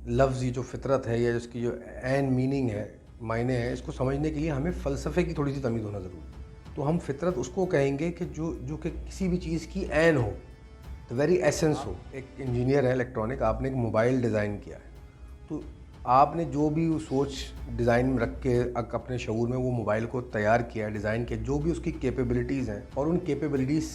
لفظ یہ جو فطرت ہے یا اس کی جو عین میننگ ہے، معنی ہے، اس کو سمجھنے کے لیے ہمیں فلسفے کی تھوڑی سی تمیز ہونا ضروری ہے۔ تو ہم فطرت اس کو کہیں گے کہ جو کہ کسی بھی چیز کی عین ہو، the ویری ایسنس ہو۔ ایک انجینئر ہے الیکٹرانک، آپ نے ایک موبائل ڈیزائن کیا ہے، تو آپ نے جو بھی سوچ ڈیزائن میں رکھ کے اپنے شعور میں وہ موبائل کو تیار کیا ہے، ڈیزائن کیا، جو بھی اس کی کیپیبلٹیز ہیں اور ان کیپیبلٹیز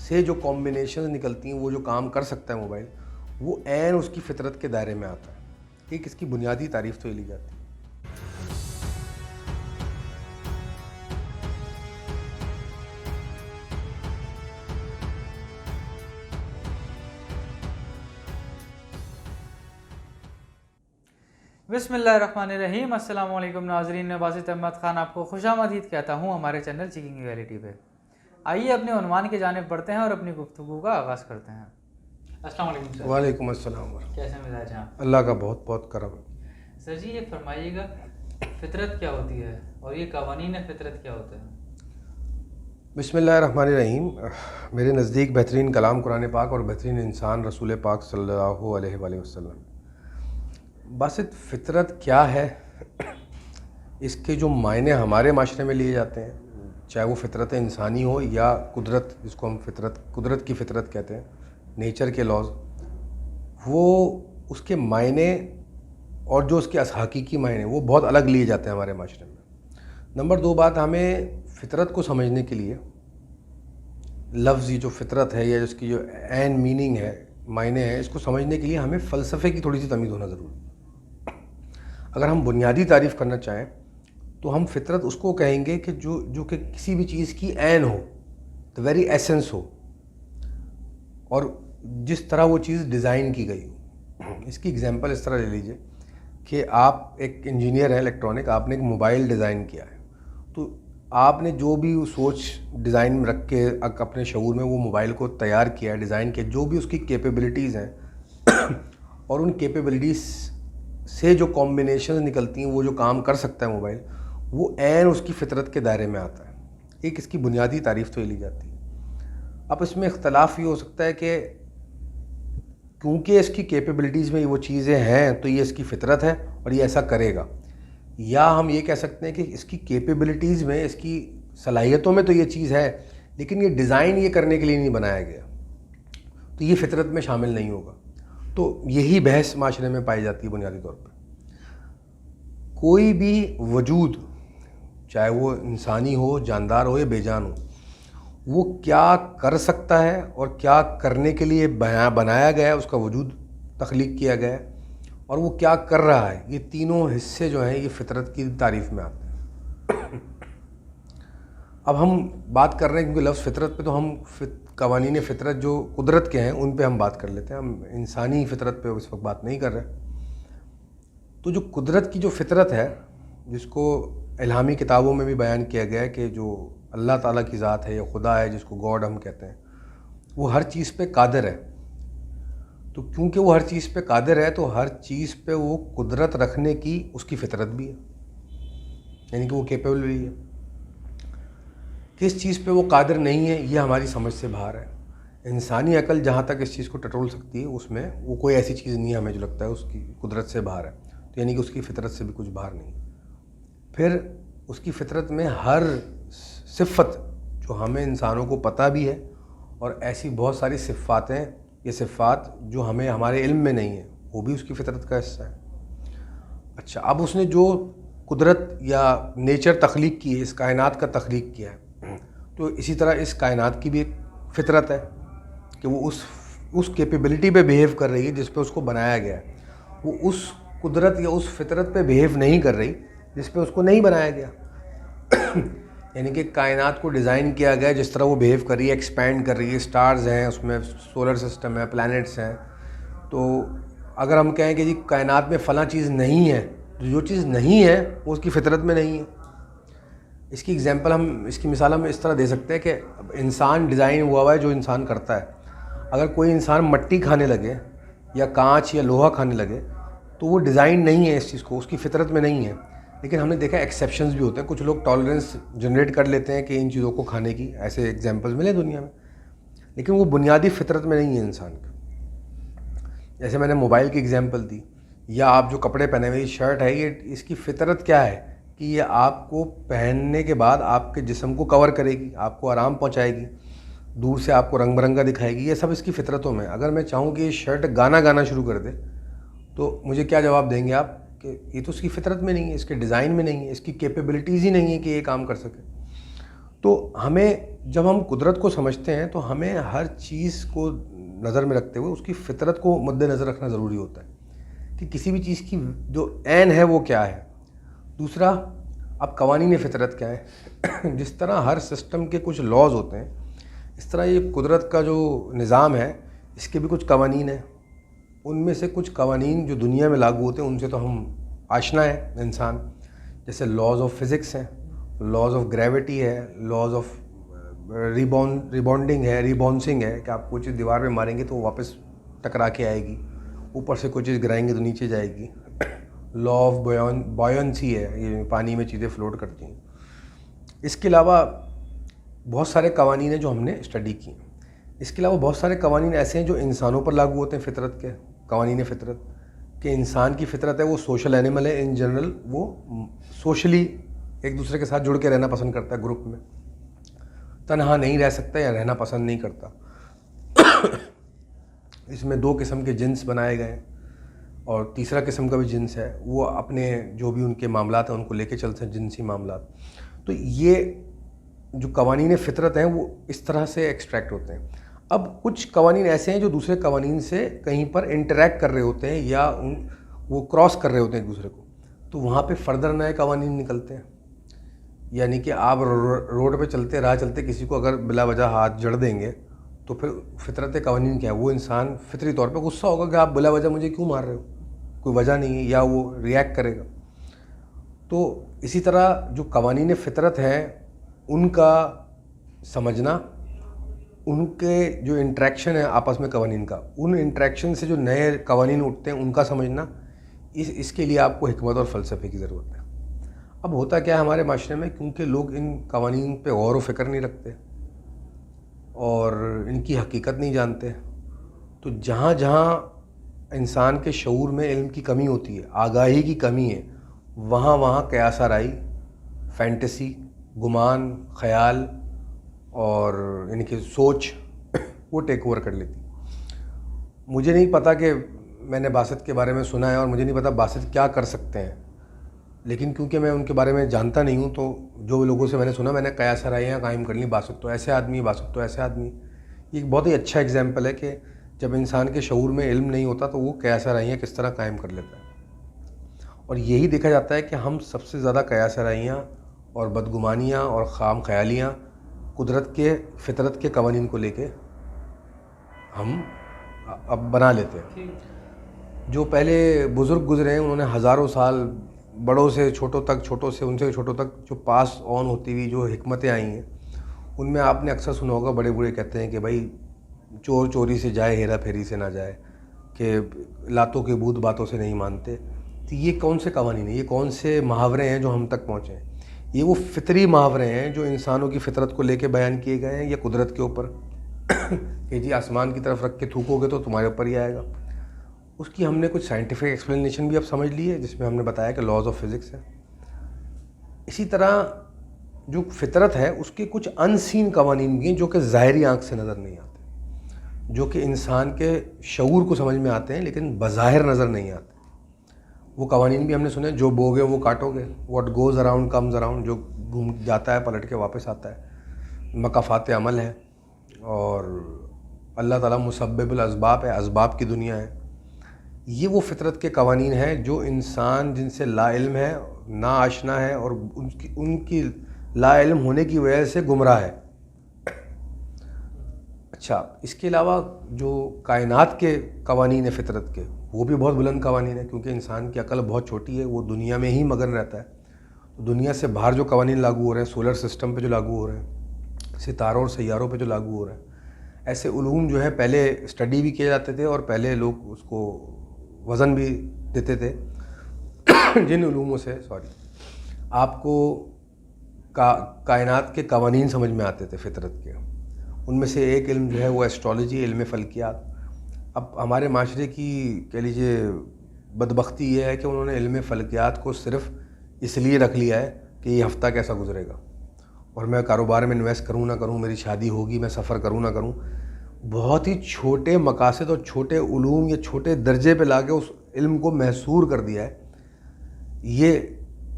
سے جو کمبینیشنز نکلتی ہیں، وہ جو کام کر سکتا ہے موبائل، وہ عین اس کی فطرت کے دائرے میں آتا ہے۔ ایک اس کی بنیادی تعریف تو یہ لی جاتی ہے۔ بسم اللہ الرحمن الرحیم۔ السلام علیکم ناظرین، میں باسط احمد خان آپ کو خوش آمدید کہتا ہوں ہمارے چینل چیکنگ ریئلٹی پہ۔ آئیے اپنے عنوان کی جانب بڑھتے ہیں اور اپنی گفتگو کا آغاز کرتے ہیں۔ السلام علیکم سر۔ وعلیکم السلام ورحمۃ کیسے مزاج ہیں آپ؟ اللہ کا بہت بہت کرم ہے۔ سر جی، یہ فرمائیے گا فطرت کیا ہوتی ہے اور یہ قوانین فطرت کیا ہوتے ہیں؟ بسم اللہ الرحمن الرحیم۔ میرے نزدیک بہترین کلام قرآن پاک اور بہترین انسان رسول پاک صلی اللہ علیہ وآلہ وسلم۔ باسط فطرت کیا ہے، اس کے جو معنی ہمارے معاشرے میں لیے جاتے ہیں، چاہے وہ فطرت انسانی ہو یا قدرت، جس کو ہم قدرت کی فطرت کہتے ہیں، نیچر کے لاز، وہ اس کے معنی اور جو اس کے حقیقی معنی وہ بہت الگ لیے جاتے ہیں ہمارے معاشرے میں۔ نمبر 2 بات، ہمیں فطرت کو سمجھنے کے لیے لفظ یہ جو فطرت ہے یا اس کی جو عین میننگ ہے، معنی ہے، اس کو سمجھنے کے لیے ہمیں فلسفے کی تھوڑی سی تمیز ہونا ضروری ہے۔ اگر ہم بنیادی تعریف کرنا چاہیں تو ہم فطرت اس کو کہیں گے کہ جو کہ کسی بھی چیز کی عین ہو، the ویری ایسنس ہو، اور جس طرح وہ چیز ڈیزائن کی گئی ہو۔ اس کی اگزامپل اس طرح لے لیجئے کہ آپ ایک انجینئر ہیں الیکٹرانک، آپ نے ایک موبائل ڈیزائن کیا ہے، تو آپ نے جو بھی سوچ ڈیزائن میں رکھ کے اپنے شعور میں وہ موبائل کو تیار کیا ہے، ڈیزائن کیا، جو بھی اس کی کیپیبلٹیز ہیں اور ان کیپیبلٹیز سے جو کمبینیشنز نکلتی ہیں، وہ جو کام کر سکتا ہے موبائل، وہ عین اس کی فطرت کے دائرے میں آتا ہے۔ ایک اس کی بنیادی تعریف تو یہ لی جاتی ہے۔ اب اس میں اختلاف یہ ہو سکتا ہے کہ کیونکہ اس کی کیپیبلٹیز میں وہ چیزیں ہیں تو یہ اس کی فطرت ہے اور یہ ایسا کرے گا، یا ہم یہ کہہ سکتے ہیں کہ اس کی کیپیبلٹیز میں، اس کی صلاحیتوں میں تو یہ چیز ہے، لیکن یہ ڈیزائن یہ کرنے کے لیے نہیں بنایا گیا، تو یہ فطرت میں شامل نہیں ہوگا۔ تو یہی بحث معاشرے میں پائی جاتی ہے بنیادی طور پر۔ کوئی بھی وجود، چاہے وہ انسانی ہو، جاندار ہو یا بے جان ہو، وہ کیا کر سکتا ہے اور کیا کرنے کے لیے بنایا گیا ہے، اس کا وجود تخلیق کیا گیا ہے، اور وہ کیا کر رہا ہے، یہ تینوں حصے جو ہیں یہ فطرت کی تعریف میں آتے ہیں۔ اب ہم بات کر رہے ہیں کیونکہ لفظ فطرت پہ، تو ہم قوانین فطرت جو قدرت کے ہیں ان پہ ہم بات کر لیتے ہیں، ہم انسانی فطرت پہ اس وقت بات نہیں کر رہے۔ تو جو قدرت کی جو فطرت ہے، جس کو الہامی کتابوں میں بھی بیان کیا گیا ہے کہ جو اللہ تعالیٰ کی ذات ہے یا خدا ہے، جس کو گاڈ ہم کہتے ہیں، وہ ہر چیز پہ قادر ہے۔ تو کیونکہ وہ ہر چیز پہ قادر ہے تو ہر چیز پہ وہ قدرت رکھنے کی اس کی فطرت بھی ہے، یعنی کہ وہ کیپیبل بھی ہے۔ کس چیز پہ وہ قادر نہیں ہے، یہ ہماری سمجھ سے باہر ہے۔ انسانی عقل جہاں تک اس چیز کو ٹٹول سکتی ہے، اس میں وہ کوئی ایسی چیز نہیں ہے ہمیں جو لگتا ہے اس کی قدرت سے باہر ہے، تو یعنی کہ اس کی فطرت سے بھی کچھ باہر نہیں۔ پھر اس کی فطرت میں ہر صفت جو ہمیں انسانوں کو پتہ بھی ہے، اور ایسی بہت ساری صفات ہیں، یہ صفات جو ہمیں ہمارے علم میں نہیں ہیں، وہ بھی اس کی فطرت کا حصہ ہے۔ اچھا، اب اس نے جو قدرت یا نیچر تخلیق کی ہے، اس کائنات کا تخلیق کیا ہے، تو اسی طرح اس کائنات کی بھی ایک فطرت ہے کہ وہ اس کیپیبلٹی پہ بیہیو کر رہی ہے جس پہ اس کو بنایا گیا ہے۔ وہ اس قدرت یا اس فطرت پہ بیہیو نہیں کر رہی جس پہ اس کو نہیں بنایا گیا۔ یعنی کہ کائنات کو ڈیزائن کیا گیا جس طرح وہ بیہیو کر رہی ہے، ایکسپینڈ کر رہی ہے، سٹارز ہیں اس میں، سولر سسٹم ہے، پلانٹس ہیں۔ تو اگر ہم کہیں کہ جی کائنات میں فلاں چیز نہیں ہے، جو چیز نہیں ہے وہ اس کی فطرت میں نہیں ہے۔ اس کی ایگزامپل اس کی مثال ہم اس طرح دے سکتے ہیں کہ انسان ڈیزائن ہوا ہے جو انسان کرتا ہے۔ اگر کوئی انسان مٹی کھانے لگے یا کانچ یا لوہا کھانے لگے تو وہ ڈیزائن نہیں ہے اس چیز کو، اس کی فطرت میں نہیں ہے۔ لیکن ہم نے دیکھا ایکسیپشنز بھی ہوتے ہیں، کچھ لوگ ٹالرنس جنریٹ کر لیتے ہیں کہ ان چیزوں کو کھانے کی، ایسے ایگزامپلز ملے دنیا میں، لیکن وہ بنیادی فطرت میں نہیں ہے انسان کا۔ جیسے میں نے موبائل کی ایگزامپل دی یا آپ جو کپڑے پہنے ہوئے شرٹ ہے یہ اس کی فطرت کیا ہے کہ یہ آپ کو پہننے کے بعد آپ کے جسم کو کور کرے گی, آپ کو آرام پہنچائے گی, دور سے آپ کو رنگ برنگا دکھائے گی. یہ سب اس کی فطرتوں میں. اگر میں چاہوں کہ یہ شرٹ گانا شروع کر دے تو مجھے کیا جواب دیں گے آپ کہ یہ تو اس کی فطرت میں نہیں ہے, اس کے ڈیزائن میں نہیں ہے, اس کی کیپیبلٹیز ہی نہیں ہے کہ یہ کام کر سکے. تو ہمیں جب ہم قدرت کو سمجھتے ہیں تو ہمیں ہر چیز کو نظر میں رکھتے ہوئے اس کی فطرت کو مد نظر رکھنا ضروری ہوتا ہے کہ کسی بھی چیز کی جو عین ہے وہ کیا ہے. دوسرا, اب قوانین فطرت کیا ہے؟ جس طرح ہر سسٹم کے کچھ لاز ہوتے ہیں اس طرح یہ قدرت کا جو نظام ہے اس کے بھی کچھ قوانین ہیں. ان میں سے کچھ قوانین جو دنیا میں لاگو ہوتے ہیں ان سے تو ہم آشنا ہے انسان, جیسے لاز آف فزکس ہیں, لاز آف گریوٹی ہے, لاز آف ریبانڈنگ ہے, ریباؤنسنگ ہے کہ آپ کوئی چیز دیوار پہ ماریں گے تو وہ واپس ٹکرا کے آئے گی, اوپر سے کوئی چیز گرائیں گے تو نیچے جائے گی. لا آف بوئنسی ہے, یہ پانی میں چیزیں فلوٹ کرتی ہیں. اس کے علاوہ بہت سارے قوانین ہیں جو ہم نے اسٹڈی کی ہیں. اس کے علاوہ بہت سارے قوانین ایسے ہیں جو انسانوں پر لاگو ہوتے ہیں فطرت کے, قوانین فطرت کہ انسان کی فطرت ہے وہ سوشل اینیمل ہے. ان جنرل وہ سوشلی ایک دوسرے کے ساتھ جڑ کے رہنا پسند کرتا ہے, گروپ میں تنہا نہیں رہ سکتا یا رہنا پسند نہیں کرتا. اس میں 2 قسم کے جنس بنائے گئے ہیں اور تیسرا قسم کا بھی جنس ہے وہ اپنے جو بھی ان کے معاملات ہیں ان کو لے کے چلتے ہیں, جنسی معاملات. تو یہ جو قوانین فطرت ہیں وہ اس طرح سے ایکسٹریکٹ ہوتے ہیں. اب کچھ قوانین ایسے ہیں جو دوسرے قوانین سے کہیں پر انٹریکٹ کر رہے ہوتے ہیں یا وہ کراس کر رہے ہوتے ہیں ایک دوسرے کو, تو وہاں پہ فردر نئے قوانین نکلتے ہیں. یعنی کہ آپ روڈ پہ چلتے راہ چلتے کسی کو اگر بلا وجہ ہاتھ جڑ دیں گے تو پھر فطرت قوانین کیا ہے, وہ انسان فطری طور پہ غصہ ہوگا کہ آپ بلا وجہ مجھے کیوں مار رہے ہو, کوئی وجہ نہیں ہے, یا وہ ریئیکٹ کرے گا. تو اسی طرح جو قوانین فطرت ہیں ان کا سمجھنا, ان کے جو انٹریکشن ہے آپس میں قوانین کا, ان انٹریکشن سے جو نئے قوانین اٹھتے ہیں ان کا سمجھنا, اس کے لیے آپ کو حکمت اور فلسفے کی ضرورت ہے. اب ہوتا کیا ہے ہمارے معاشرے میں, کیونکہ لوگ ان قوانین پہ غور و فکر نہیں رکھتے اور ان کی حقیقت نہیں جانتے, تو جہاں جہاں انسان کے شعور میں علم کی کمی ہوتی ہے, آگاہی کی کمی ہے, وہاں وہاں قیاس آرائی, فینٹیسی, گمان, خیال اور یعنی کہ سوچ وہ ٹیک اوور کر لیتی. مجھے نہیں پتہ کہ میں نے باسط کے بارے میں سنا ہے اور مجھے نہیں پتہ باسط کیا کر سکتے ہیں, لیکن کیونکہ میں ان کے بارے میں جانتا نہیں ہوں تو جو لوگوں سے میں نے سنا میں نے قیاس آرائیاں قائم کر لیں, باسط تو ایسے آدمی, باسط تو ایسے آدمی. یہ ایک بہت ہی اچھا ایگزامپل ہے کہ جب انسان کے شعور میں علم نہیں ہوتا تو وہ قیاس آرائیاں کس طرح قائم کر لیتا ہے. اور یہی دیکھا جاتا ہے کہ ہم سب سے زیادہ قیاس آرائیاں اور بدگمانیاں اور خام خیالیاں قدرت کے فطرت کے قوانین کو لے کے ہم اب بنا لیتے ہیں. جو پہلے بزرگ گزرے ہیں انہوں نے ہزاروں سال بڑوں سے چھوٹوں تک, چھوٹوں سے ان سے چھوٹوں تک جو پاس آن ہوتی ہوئی جو حکمتیں آئی ہیں ان میں آپ نے اکثر سنا ہوگا بڑے بوڑھے کہتے ہیں کہ بھائی چور چوری سے جائے, ہیرا پھیری سے نہ جائے, کہ لاتوں کے بھوت باتوں سے نہیں مانتے. تو یہ کون سے قوانین ہیں, یہ کون سے محاورے ہیں جو ہم تک پہنچے ہیں؟ یہ وہ فطری محاورے ہیں جو انسانوں کی فطرت کو لے کے بیان کیے گئے ہیں, یا قدرت کے اوپر کہ جی آسمان کی طرف رکھ کے تھوکو گے تو تمہارے اوپر ہی آئے گا. اس کی ہم نے کچھ سائنٹیفک ایکسپلینیشن بھی اب سمجھ لی ہے جس میں ہم نے بتایا کہ لاز آف فزکس ہے. اسی طرح جو فطرت ہے اس کے کچھ ان سین قوانین بھی ہیں جو کہ ظاہری آنکھ سے نظر نہیں آتے, جو کہ انسان کے شعور کو سمجھ میں آتے ہیں لیکن بظاہر نظر نہیں آتے. وہ قوانین بھی ہم نے سنے, جو بوگے وہ کاٹو گے, what goes around comes around, جو گھوم جاتا ہے پلٹ کے واپس آتا ہے, مقافات عمل ہے. اور اللہ تعالیٰ مسبب الاسباب ہے, اسباب کی دنیا ہے. یہ وہ فطرت کے قوانین ہیں جو انسان جن سے لا علم ہے, نا آشنا ہے اور ان کی لا علم ہونے کی وجہ سے گمراہ ہے. اچھا, اس کے علاوہ جو کائنات کے قوانین فطرت کے وہ بھی بہت بلند قوانین ہیں, کیونکہ انسان کی عقل بہت چھوٹی ہے, وہ دنیا میں ہی مگن رہتا ہے. تو دنیا سے باہر جو قوانین لاگو ہو رہے ہیں, سولر سسٹم پہ جو لاگو ہو رہے ہیں, ستاروں اور سیاروں پہ جو لاگو ہو رہے ہیں, ایسے علوم جو ہیں پہلے اسٹڈی بھی کیے جاتے تھے اور پہلے لوگ اس کو وزن بھی دیتے تھے. جن علوموں سے آپ کو کائنات کے قوانین سمجھ میں آتے تھے فطرت کے, ان میں سے ایک علم جو ہے وہ ایسٹرالوجی, علم فلکیات. اب ہمارے معاشرے کی کہہ لیجیے بدبختی یہ ہے کہ انہوں نے علم فلکیات کو صرف اس لیے رکھ لیا ہے کہ یہ ہفتہ کیسا گزرے گا، اور میں کاروبار میں انویسٹ کروں نہ کروں، میری شادی ہوگی، میں سفر کروں نہ کروں. بہت ہی چھوٹے مقاصد اور چھوٹے علوم یا چھوٹے درجے پہ لا کے اس علم کو محصور کر دیا ہے، یہ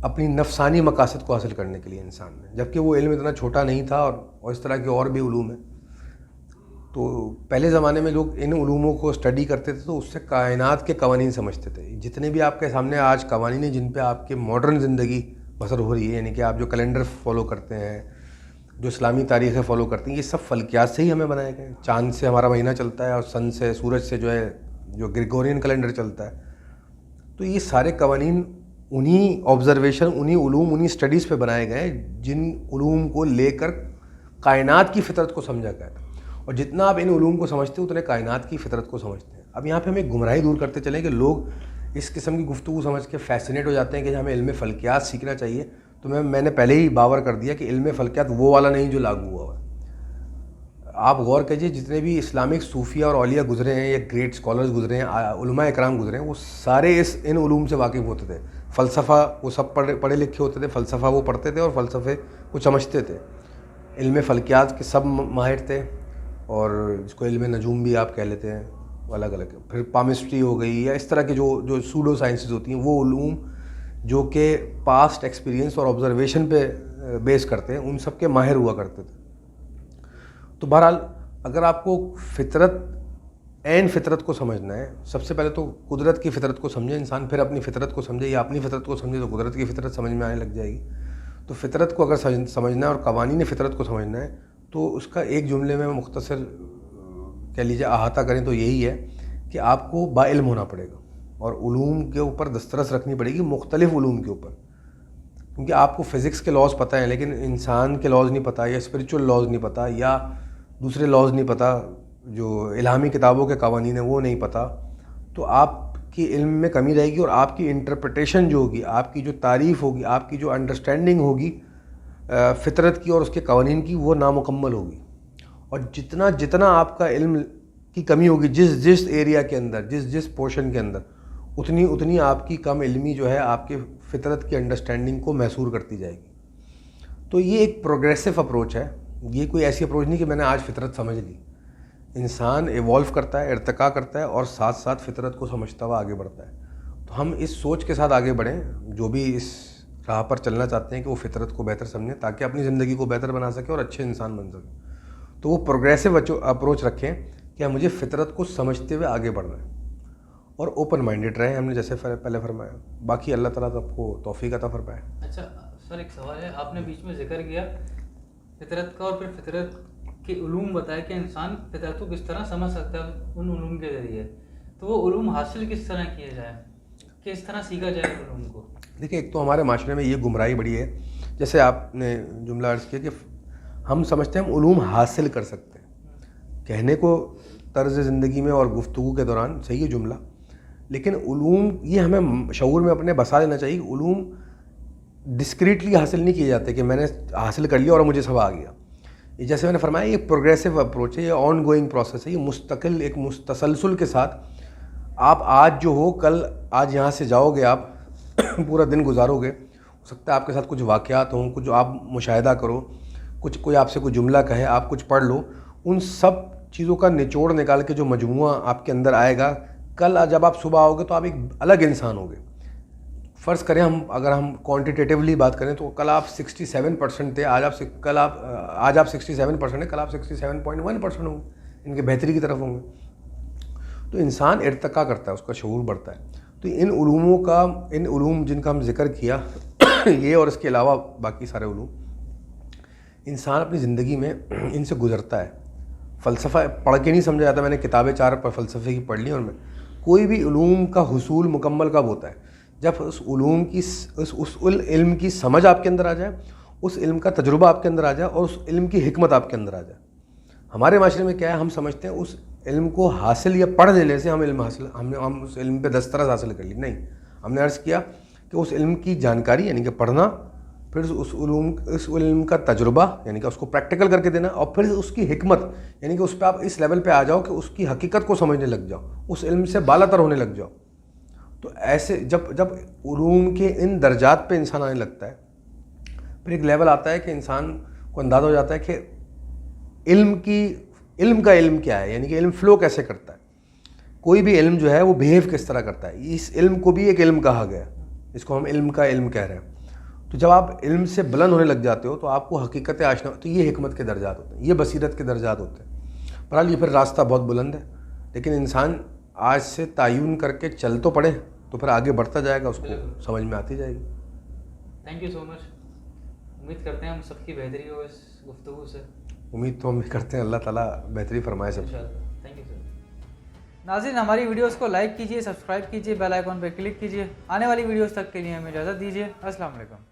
اپنی نفسانی مقاصد کو حاصل کرنے کے لیے انسان نے، جبکہ وہ علم اتنا چھوٹا نہیں تھا. اور اس طرح کے اور بھی علوم ہیں. تو پہلے زمانے میں لوگ ان علوموں کو اسٹڈی کرتے تھے تو اس سے کائنات کے قوانین سمجھتے تھے. جتنے بھی آپ کے سامنے آج قوانین ہیں جن پہ آپ کی ماڈرن زندگی بسر ہو رہی ہے، یعنی کہ آپ جو کیلنڈر فالو کرتے ہیں، جو اسلامی تاریخیں فالو کرتے ہیں، یہ سب فلکیات سے ہی ہمیں بنائے گئے ہیں. چاند سے ہمارا مہینہ چلتا ہے اور سن سے، سورج سے جو گریگورین کیلنڈر چلتا ہے. تو یہ سارے قوانین انہی آبزرویشن، انہی علوم، انہی اسٹڈیز پہ بنائے گئے ہیں جن علوم کو لے کر کائنات کی فطرت کو سمجھا گیا تھا. اور جتنا آپ ان علوم کو سمجھتے ہو اتنے کائنات کی فطرت کو سمجھتے ہیں. اب یہاں پہ ہم ایک گمراہی دور کرتے چلیں کہ لوگ اس قسم کی گفتگو سمجھ کے فیسینیٹ ہو جاتے ہیں کہ ہمیں علم فلکیات سیکھنا چاہیے. تو میں نے پہلے ہی باور کر دیا کہ علم فلکیات وہ والا نہیں جو لاگو ہوا ہے. آپ غور کیجئے، جتنے بھی اسلامک صوفیہ اور اولیاء گزرے ہیں یا گریٹ اسکالرز گزرے ہیں، علماء اکرام گزرے ہیں، وہ سارے ان علوم سے واقف ہوتے تھے. فلسفہ وہ سب پڑھے لکھے ہوتے تھے، فلسفہ وہ پڑھتے تھے اور فلسفے وہ سمجھتے تھے. علم فلکیات کے سب ماہر تھے، اور جس کو علم نجوم بھی آپ کہہ لیتے ہیں، وہ الگ الگ. پھر پامسٹری ہو گئی یا اس طرح کے جو سوڈو سائنسز ہوتی ہیں، وہ علوم جو کہ پاسٹ ایکسپیرینس اور آبزرویشن پہ بیس کرتے ہیں، ان سب کے ماہر ہوا کرتے تھے. تو بہرحال اگر آپ کو فطرت کو سمجھنا ہے، سب سے پہلے تو قدرت کی فطرت کو سمجھے انسان، پھر اپنی فطرت کو سمجھے، یا اپنی فطرت کو سمجھے تو قدرت کی فطرت سمجھ میں آنے لگ جائے گی. تو فطرت کو اگر سمجھنا ہے اور قوانین فطرت کو سمجھنا ہے تو اس کا ایک جملے میں مختصر کہہ لیجیے احاطہ کریں تو یہی ہے کہ آپ کو با علم ہونا پڑے گا اور علوم کے اوپر دسترس رکھنی پڑے گی، مختلف علوم کے اوپر. کیونکہ آپ کو فزکس کے لاز پتہ ہیں لیکن انسان کے لاز نہیں پتہ، یا اسپریچول لاز نہیں پتہ، یا دوسرے لاز نہیں پتہ، جو الہامی کتابوں کے قوانین ہیں وہ نہیں پتہ. تو آپ کی علم میں کمی رہے گی، اور آپ کی انٹرپریٹیشن جو ہوگی، آپ کی جو تعریف ہوگی، آپ کی جو انڈرسٹینڈنگ ہوگی فطرت کی اور اس کے قوانین کی، وہ نامکمل ہوگی. اور جتنا آپ کا علم کی کمی ہوگی جس ایریا کے اندر، جس پورشن کے اندر، اتنی آپ کی کم علمی جو ہے آپ کے فطرت کی انڈرسٹینڈنگ کو محصور کرتی جائے گی. تو یہ ایک پروگریسو اپروچ ہے. یہ کوئی ایسی اپروچ نہیں کہ میں نے آج فطرت سمجھ لی. انسان ایوالو کرتا ہے، ارتقا کرتا ہے، اور ساتھ ساتھ فطرت کو سمجھتا ہوا آگے بڑھتا ہے. تو ہم اس سوچ کے ساتھ آگے بڑھیں، جو بھی اس راہ پر چلنا چاہتے ہیں کہ وہ فطرت کو بہتر سمجھیں تاکہ اپنی زندگی کو بہتر بنا سکیں اور اچھے انسان بن سکیں. تو وہ پروگریسو اپروچ رکھیں کہ مجھے فطرت کو سمجھتے ہوئے آگے بڑھنا ہے، اور اوپن مائنڈیڈ رہیں، ہم نے جیسے پہلے فرمایا. باقی اللہ تعالیٰ آپ کو توفیق عطا فرمائے. اچھا سر، ایک سوال ہے، آپ نے بیچ میں ذکر کیا فطرت کا، اور پھر فطرت کے علوم بتایا کہ انسان فطرت کو کس طرح سمجھ سکتا ہے ان علوم کے ذریعے. تو وہ علوم حاصل کس طرح کیے جائے، کس طرح سیکھا جائے علوم کو؟ دیکھیں، ایک تو ہمارے معاشرے میں یہ گمراہی بڑی ہے، جیسے آپ نے جملہ عرض کیا کہ ہم سمجھتے ہیں ہم علوم حاصل کر سکتے ہیں. کہنے کو طرز زندگی میں اور گفتگو کے دوران صحیح ہے جملہ، لیکن علوم یہ ہمیں شعور میں اپنے بسا لینا چاہیے کہ علوم ڈسکریٹلی حاصل نہیں کیے جاتے کہ میں نے حاصل کر لیا اور مجھے سب آ گیا. یہ جیسے میں نے فرمایا، یہ پروگریسو اپروچ ہے، یہ آن گوئنگ پروسیس ہے، یہ مستقل ایک تسلسل کے ساتھ. آپ آج جو ہو کل، آج یہاں سے جاؤ گے، آپ پورا دن گزارو گے، ہو سکتا ہے آپ کے ساتھ کچھ واقعات ہوں، کچھ آپ مشاہدہ کرو، کوئی آپ سے کوئی جملہ کہے، آپ کچھ پڑھ لو، ان سب چیزوں کا نچوڑ نکال کے جو مجموعہ آپ کے اندر آئے گا، کل جب آپ صبح آؤ گے تو آپ ایک الگ انسان ہوگے. فرض کریں اگر ہم کوانٹیٹیولی بات کریں تو کل آپ 67% تھے، آج آپ 67% ہیں، کل آپ 67.1% ہوں گے، ان کے بہتری کی طرف ہوں گے. تو انسان ارتقا کرتا ہے، اس کا شعور بڑھتا ہے. تو ان علوم جن کا ہم ذکر کیا یہ اور اس کے علاوہ باقی سارے علوم، انسان اپنی زندگی میں ان سے گزرتا ہے. فلسفہ پڑھ کے نہیں سمجھا جاتا. میں نے کتابیں 4 پر فلسفے کی پڑھ لی، اور میں کوئی بھی علوم کا حصول مکمل کب ہوتا ہے؟ جب اس علم کی سمجھ آپ کے اندر آ جائے، اس علم کا تجربہ آپ کے اندر آ جائے، اور اس علم کی حکمت آپ کے اندر آ جائے. ہمارے معاشرے میں کیا ہے، ہم سمجھتے ہیں اس علم کو حاصل یا پڑھ لینے سے ہم اس علم پہ دسترس حاصل کر لی. نہیں، ہم نے عرض کیا کہ اس علم کی جانکاری یعنی کہ پڑھنا، پھر اس علم کا تجربہ یعنی کہ اس کو پریکٹیکل کر کے دینا، اور پھر اس کی حکمت یعنی کہ اس پہ آپ اس لیول پہ آ جاؤ کہ اس کی حقیقت کو سمجھنے لگ جاؤ، اس علم سے بالا تر ہونے لگ جاؤ. تو ایسے جب جب علوم کے ان درجات پہ انسان آنے لگتا ہے، پھر ایک لیول آتا ہے کہ انسان کو اندازہ ہو جاتا ہے کہ علم کا علم کیا ہے، یعنی کہ علم فلو کیسے کرتا ہے، کوئی بھی علم جو ہے وہ بیہیو کس طرح کرتا ہے. اس علم کو بھی ایک علم کہا گیا، اس کو ہم علم کا علم کہہ رہے ہیں. تو جب آپ علم سے بلند ہونے لگ جاتے ہو تو آپ کو حقیقت آشنا، تو یہ حکمت کے درجات ہوتے ہیں، یہ بصیرت کے درجات ہوتے ہیں. بہرحال یہ پھر راستہ بہت بلند ہے، لیکن انسان آج سے تعین کر کے چل تو پڑے تو پھر آگے بڑھتا جائے گا، اس کو سمجھ میں آتی جائے گی. تھینک یو سو مچ. امید کرتے ہیں ہم سب کی بہتری ہو اس گفتگو سے. امید تو ہم بھی کرتے ہیں، اللہ تعالیٰ بہتری فرمائے سب. Thank you sir. ناظرین ہماری ویڈیوز کو لائک کیجیے، سبسکرائب کیجیے، بیل آئیکن پہ کلک کیجیے. آنے والی ویڈیوز تک کے لیے ہمیں اجازت دیجیے. السلام علیکم.